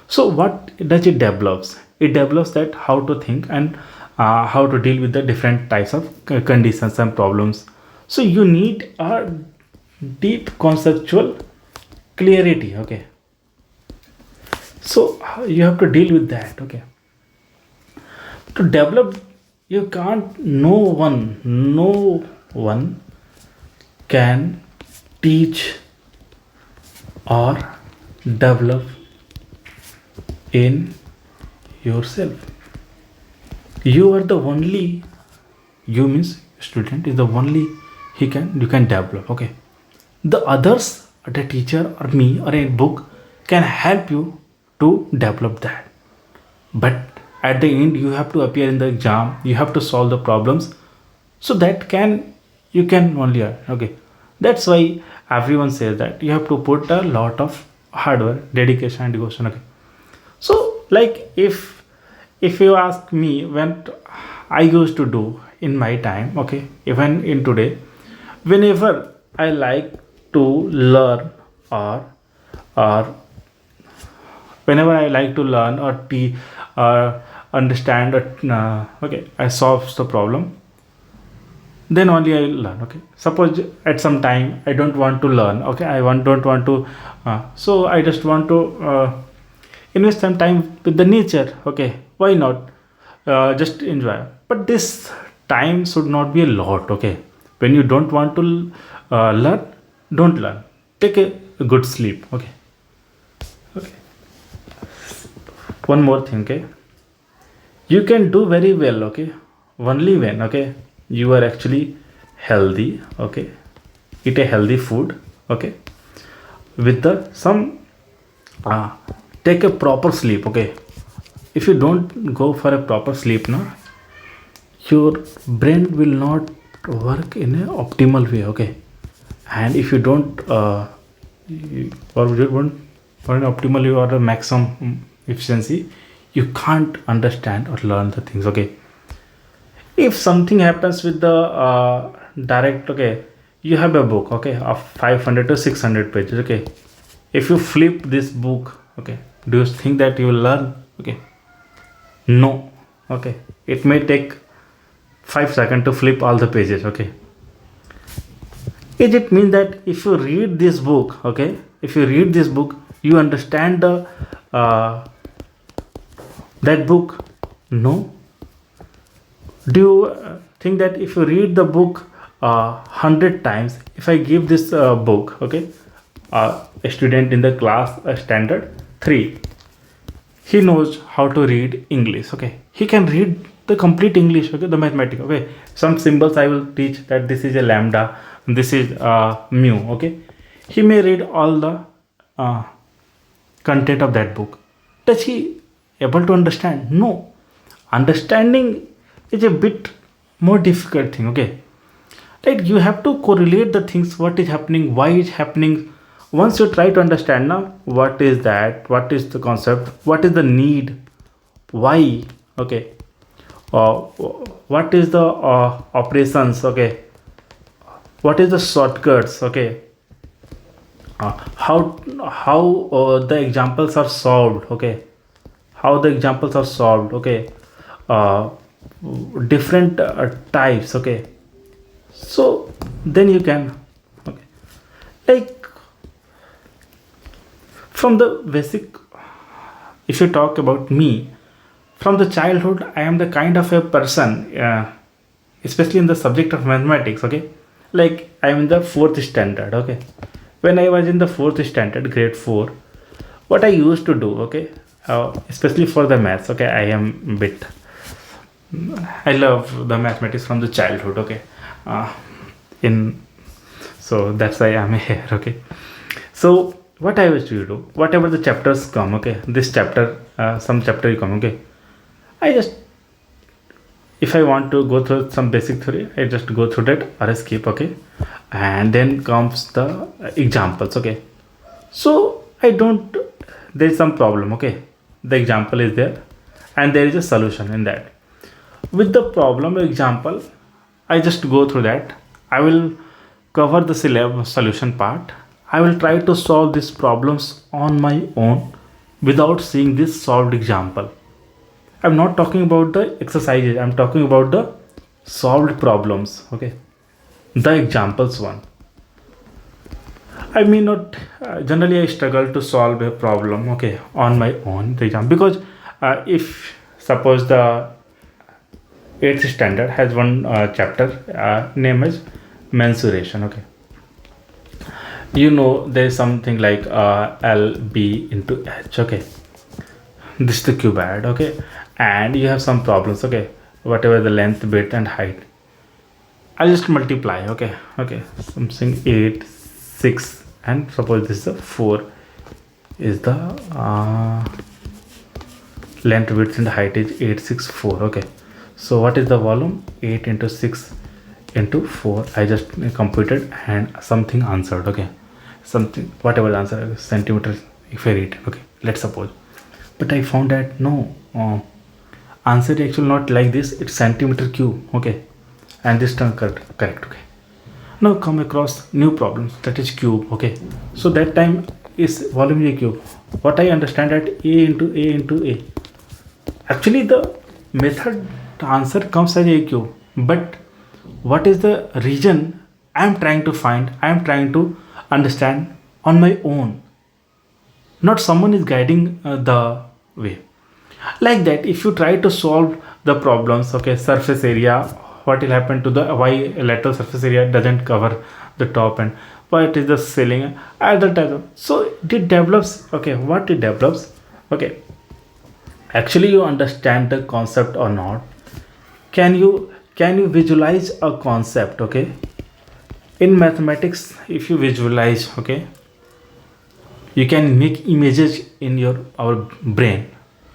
So what does it develops? It develops that how to think and how to deal with the different types of conditions and problems. So you need a deep conceptual clarity, okay. So you have to deal with that, okay. To develop, you can't, no one can teach or develop in yourself. You are the only, you means student is the only you can develop, okay. The others, the teacher or me or a book can help you to develop that, but at the end you have to appear in the exam, you have to solve the problems, so that you can only, okay. That's why everyone says that you have to put a lot of hard work, dedication and devotion. Okay, so like if you ask me when I used to do in my time, okay, even in today, whenever I like to learn or or whenever I like to learn or understand okay, I solve the problem, then only I learn. Okay, suppose at some time I don't want to learn, okay, don't want to so I just want to invest some time with the nature. Okay, why not just enjoy, but this time should not be a lot. Okay, when you don't want to learn, don't learn, take a good sleep. Okay, okay, one more thing. Okay, you can do very well, okay, only when, okay, you are actually healthy. Okay, eat a healthy food. Okay, with the some uh, take a proper sleep. Okay, if you don't go for a proper sleep now, your brain will not work in an optimal way. Okay, and if you don't or you won't for an optimal way or a maximum efficiency, you can't understand or learn the things. Okay, if something happens with the direct, okay, you have a book, okay, of 500 to 600 pages. Okay, if you flip this book, okay, do you think that you will learn? Okay, no. Okay, it may take 5 seconds to flip all the pages. Okay, it means that if you read this book, okay, if you read this book, you understand the that book? No. Do you think that if you read the book 100 times, if I give this book, okay, a student in the class standard 3, he knows how to read English. Okay, he can read the complete English. Okay, the mathematics. Okay, some symbols I will teach that this is a lambda, this is mu. Okay, he may read all the content of that book. Does he able to understand? No. Understanding is a bit more difficult thing. Okay, like you have to correlate the things, what is happening, why it's happening. Once you try to understand now what is that, what is the concept, what is the need, why, okay, what is the operations, okay, what is the shortcuts, okay, how the examples are solved. Okay, how the examples are solved. Okay, uh, different types. Okay, so then you can, okay, like from the basic, if you talk about me, from the childhood I am the kind of a person, especially in the subject of mathematics. Okay, like I am in the 4th standard. Okay, when I was in the 4th standard, grade 4, what I used to do, okay, especially for the maths, okay, I love the mathematics from the childhood. Okay, in so that's why I'm here. Okay, so what I used to do, whatever the chapters come, okay, this chapter, some chapter you come, okay, I just, if I want to go through some basic theory, I just go through that or I skip. Okay, and then comes the examples. Okay, so I don't, there is some problem. Okay, the example is there and there is a solution in that. With the problem example, I just go through that. I will cover the solution part. I will try to solve these problems on my own without seeing this solved example. I'm not talking about the exercises, I'm talking about the solved problems. Okay, the examples one. I may not, generally I struggle to solve a problem, okay, on my own, the exam, because if suppose the 8th standard has one chapter name is mensuration. Okay, you know there is something like L B into H. Okay, this is the cuboid. Okay, and you have some problems. Okay, whatever the length, width and height, I'll just multiply. Okay, okay, something 8 6, and suppose this is a 4 is the length, width and height is 864. Okay, so what is the volume? 8 into 6 into 4. I just computed and something answered. Okay, something, whatever the answer is, centimeter if I read, okay, let's suppose. But I found that no, answer is actually not like this, it's centimeter cube, okay, and this term correct, okay. Now come across new problems, that is cube, okay. So that time is volume is a cube. What I understand that a into a. Actually the method, the answer comes as a cube, but what is the region I am trying to find, I am trying to understand on my own, not someone is guiding the way. Like that, if you try to solve the problems, okay, surface area, what will happen to the why lateral surface area doesn't cover the top, and what is the ceiling at the time. So it develops, okay, what it develops, okay, actually you understand the concept or not. Can you visualize a concept, okay? In mathematics, if you visualize, okay, you can make images in our brain.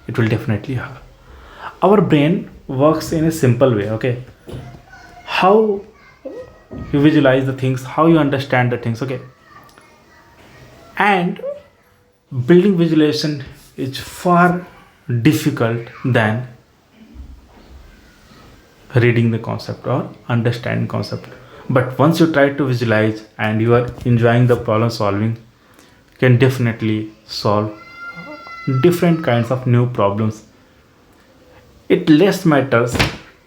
It will definitely have. Our brain works in a simple way, okay. How you visualize the things, how you understand the things, okay. And building visualization is far difficult than reading the concept or understanding concept. But once you try to visualize and you are enjoying the problem solving, you can definitely solve different kinds of new problems. It less matters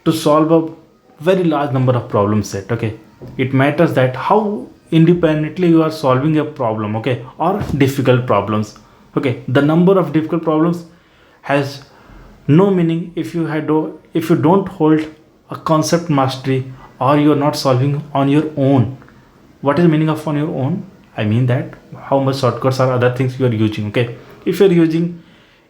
to solve a very large number of problem set, okay. It matters that how independently you are solving a problem, okay, or difficult problems, okay. The number of difficult problems has no meaning if if you don't hold a concept mastery, or you are not solving on your own. What is the meaning of on your own? I mean that how much shortcuts or other things you are using, okay. If you are using,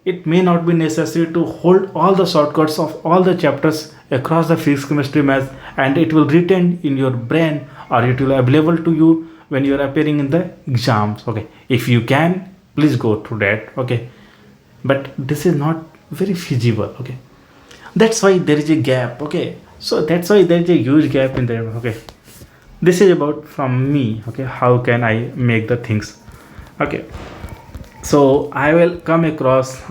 it may not be necessary to hold all the shortcuts of all the chapters across the physics, chemistry, math, and it will retain in your brain, or it will be available to you when you are appearing in the exams, okay. If you can, please go through that, okay. But this is not very feasible, okay. That's why there is a gap, okay. So that's why there is a huge gap in there, okay. This is about from me, okay, how can I make the things, okay. So I will come across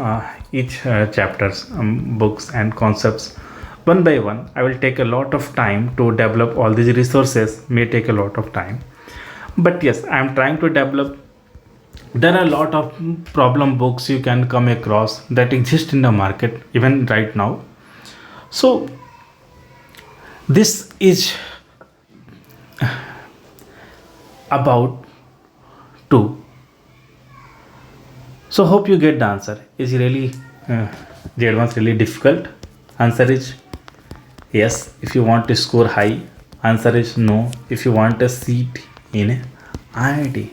each chapters, books and concepts one by one. I will take a lot of time to develop all these resources, may take a lot of time, but yes, I am trying to develop. There are a lot of problem books you can come across that exist in the market even right now. So this is about two. So hope you get the answer. Is really the advanced really difficult? Answer is yes. If you want to score high, answer is no. If you want a seat in IIT,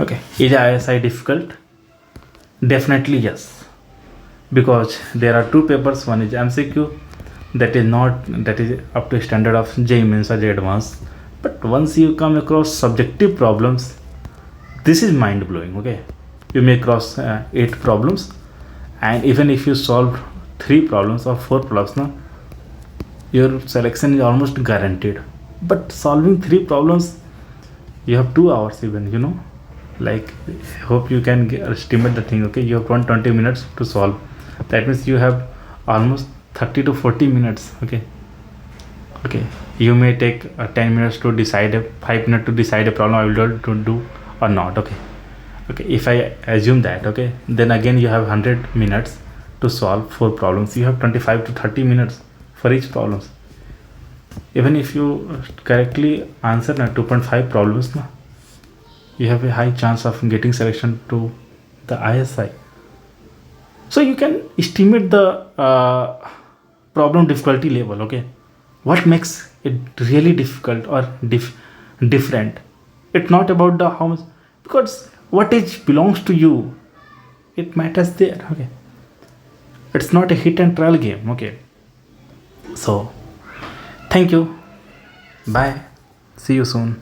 okay. Is ISI difficult? Definitely yes, because there are two papers. One is MCQ, that is up to standard of JEE Mains or JEE Advanced. But once you come across subjective problems, this is mind blowing, okay. You may cross 8 problems, and even if you solve 3 problems or 4 problems, now your selection is almost guaranteed. But solving 3 problems, you have 2 hours even, like, hope you can estimate the thing, okay. You have 120 minutes to solve. That means you have almost 30 to 40 minutes, okay. You may take 10 minutes to decide 5 minutes to decide a problem I will do or not, okay. If I assume that, okay, then again you have 100 minutes to solve 4 problems. You have 25 to 30 minutes for each problems. Even if you correctly answer 2.5 problems, you have a high chance of getting selection to the ISI. So you can estimate the problem difficulty level, okay. What makes it really difficult or different? It's not about the how much, because what age belongs to you, it matters there, okay. It's not a hit and trial game, okay. So thank you, bye, see you soon.